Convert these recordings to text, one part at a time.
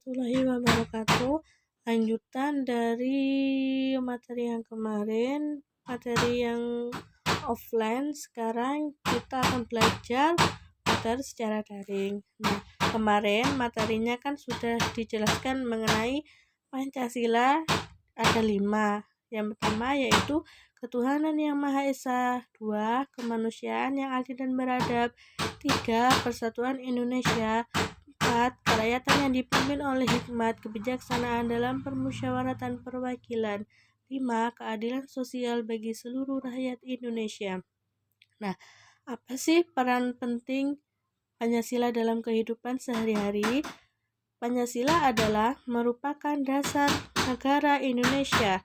warahmatullahi wabarakatuh. Lanjutan dari materi yang kemarin, materi yang offline. Sekarang kita akan belajar materi secara daring. Nah, kemarin materinya kan sudah dijelaskan mengenai Pancasila ada 5. Yang pertama yaitu ketuhanan yang Maha Esa, 2. Kemanusiaan yang adil dan beradab, 3. Persatuan Indonesia, 4. Kerakyatan yang dipimpin oleh hikmat kebijaksanaan dalam permusyawaratan perwakilan, 5. Keadilan sosial bagi seluruh rakyat Indonesia. Nah, apa sih peran penting Pancasila dalam kehidupan sehari-hari? Pancasila adalah merupakan dasar negara Indonesia,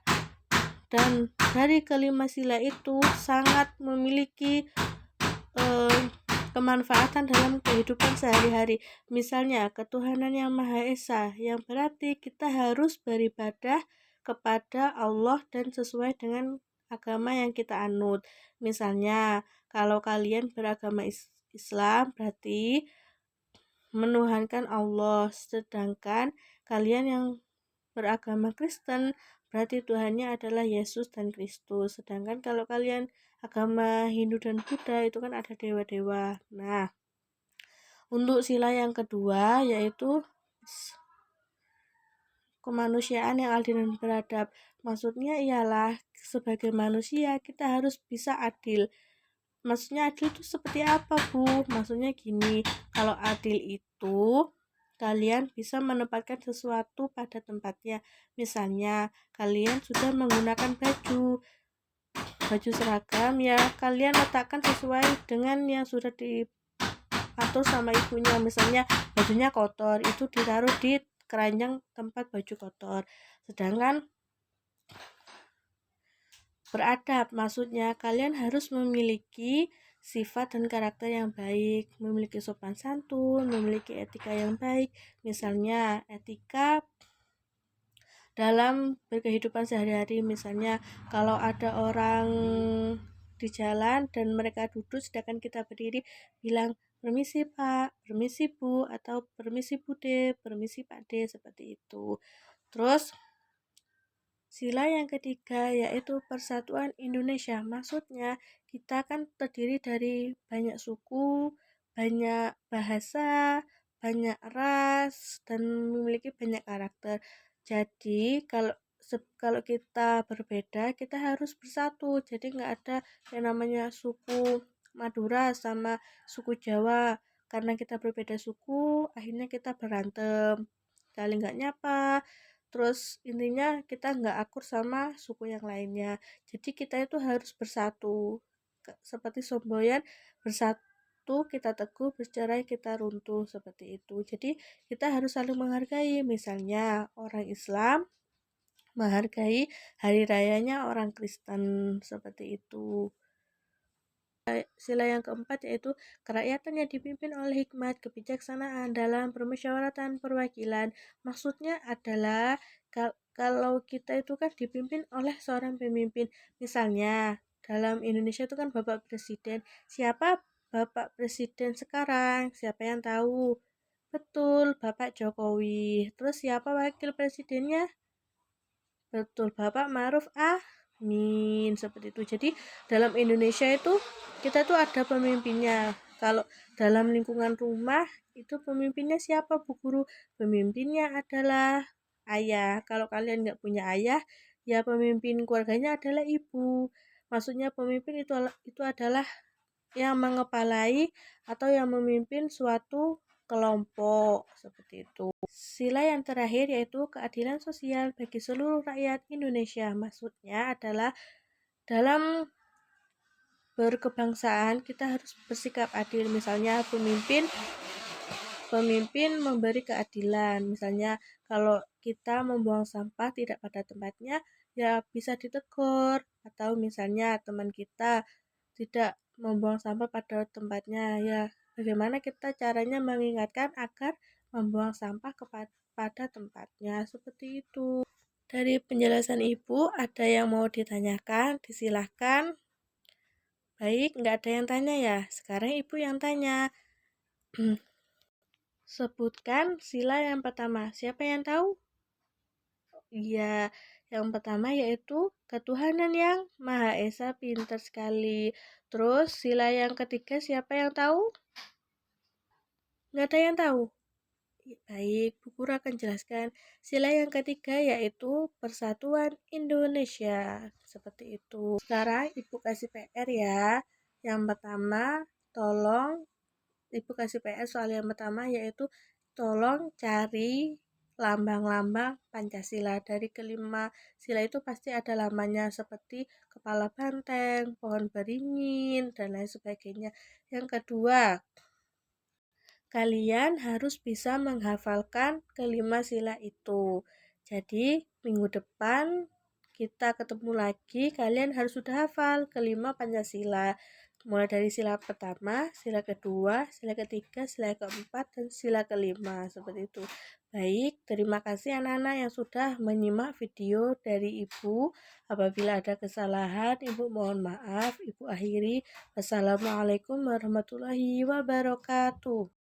dan dari kelima sila itu sangat memiliki kemanfaatan dalam kehidupan sehari-hari. Misalnya ketuhanan yang Maha Esa, yang berarti kita harus beribadah kepada Allah dan sesuai dengan agama yang kita anut. Misalnya kalau kalian beragama Islam berarti menuhankan Allah, sedangkan kalian yang beragama Kristen berarti Tuhannya adalah Yesus dan Kristus. Sedangkan kalau kalian agama Hindu dan Buddha itu kan ada dewa-dewa. Nah, untuk sila yang kedua yaitu kemanusiaan yang adil dan beradab. Maksudnya ialah sebagai manusia kita harus bisa adil. Maksudnya adil itu seperti apa, Bu? Maksudnya gini, kalau adil itu kalian bisa menempatkan sesuatu pada tempatnya. Misalnya, kalian sudah menggunakan baju seragam, ya kalian letakkan sesuai dengan yang sudah diatur sama ibunya. Misalnya, bajunya kotor, itu ditaruh di keranjang tempat baju kotor. Sedangkan beradab, maksudnya kalian harus memiliki sifat dan karakter yang baik, memiliki sopan santun, memiliki etika yang baik. Misalnya etika dalam berkehidupan sehari-hari, misalnya kalau ada orang di jalan dan mereka duduk sedangkan kita berdiri, bilang permisi Pak, permisi Bu, atau permisi Bude, permisi Pak D, seperti itu. Terus sila yang ketiga yaitu Persatuan Indonesia. Maksudnya kita kan terdiri dari banyak suku, banyak bahasa, banyak ras, dan memiliki banyak karakter. Jadi kalau kita berbeda, kita harus bersatu. Jadi nggak ada yang namanya suku Madura sama suku Jawa. Karena kita berbeda suku, akhirnya kita berantem, saling nggak nyapa. Terus intinya kita nggak akur sama suku yang lainnya. Jadi kita itu harus bersatu. Seperti semboyan, bersatu kita teguh, bercerai kita runtuh, seperti itu. Jadi kita harus saling menghargai. Misalnya orang Islam menghargai hari rayanya orang Kristen, seperti itu. Sila yang keempat yaitu kerakyatan yang dipimpin oleh hikmat kebijaksanaan dalam permusyawaratan perwakilan. Maksudnya adalah kalau kita itu kan dipimpin oleh seorang pemimpin. Misalnya dalam Indonesia itu kan Bapak Presiden. Siapa Bapak Presiden sekarang? Siapa yang tahu? Betul, Bapak Jokowi. Terus siapa wakil presidennya? Betul, Bapak Ma'ruf Amin, seperti itu. Jadi dalam Indonesia itu kita tuh ada pemimpinnya. Kalau dalam lingkungan rumah itu pemimpinnya siapa, Bu Guru? Pemimpinnya adalah ayah. Kalau kalian nggak punya ayah, ya pemimpin keluarganya adalah ibu. Maksudnya pemimpin itu adalah yang mengepalai atau yang memimpin suatu kelompok, seperti itu. Sila yang terakhir yaitu keadilan sosial bagi seluruh rakyat Indonesia. Maksudnya adalah dalam berkebangsaan kita harus bersikap adil. Misalnya pemimpin memberi keadilan. Misalnya kalau kita membuang sampah tidak pada tempatnya, ya bisa ditegur. Atau misalnya teman kita tidak membuang sampah pada tempatnya, ya bagaimana kita caranya mengingatkan agar membuang sampah pada tempatnya, seperti itu. Dari penjelasan Ibu ada yang mau ditanyakan? Disilahkan. Baik, nggak ada yang tanya ya. Sekarang Ibu yang tanya. Sebutkan sila yang pertama. Siapa yang tahu? Iya, yang pertama yaitu ketuhanan yang Maha Esa, pintar sekali. Terus sila yang ketiga siapa yang tahu? Nggak ada yang tahu? Baik, Bu Guru akan jelaskan. Sila yang ketiga yaitu Persatuan Indonesia. Seperti itu. Sekarang Ibu kasih PR ya. Yang pertama, tolong Ibu kasih PR soal yang pertama yaitu tolong cari lambang-lambang Pancasila. Dari kelima sila itu pasti ada lambangnya seperti kepala banteng, pohon beringin, dan lain sebagainya. Yang kedua, kalian harus bisa menghafalkan kelima sila itu. Jadi, minggu depan kita ketemu lagi, kalian harus sudah hafal kelima Pancasila. Mulai dari sila pertama, sila kedua, sila ketiga, sila keempat, dan sila kelima. Seperti itu. Baik, terima kasih anak-anak yang sudah menyimak video dari Ibu. Apabila ada kesalahan, Ibu mohon maaf. Ibu akhiri. Wassalamualaikum warahmatullahi wabarakatuh.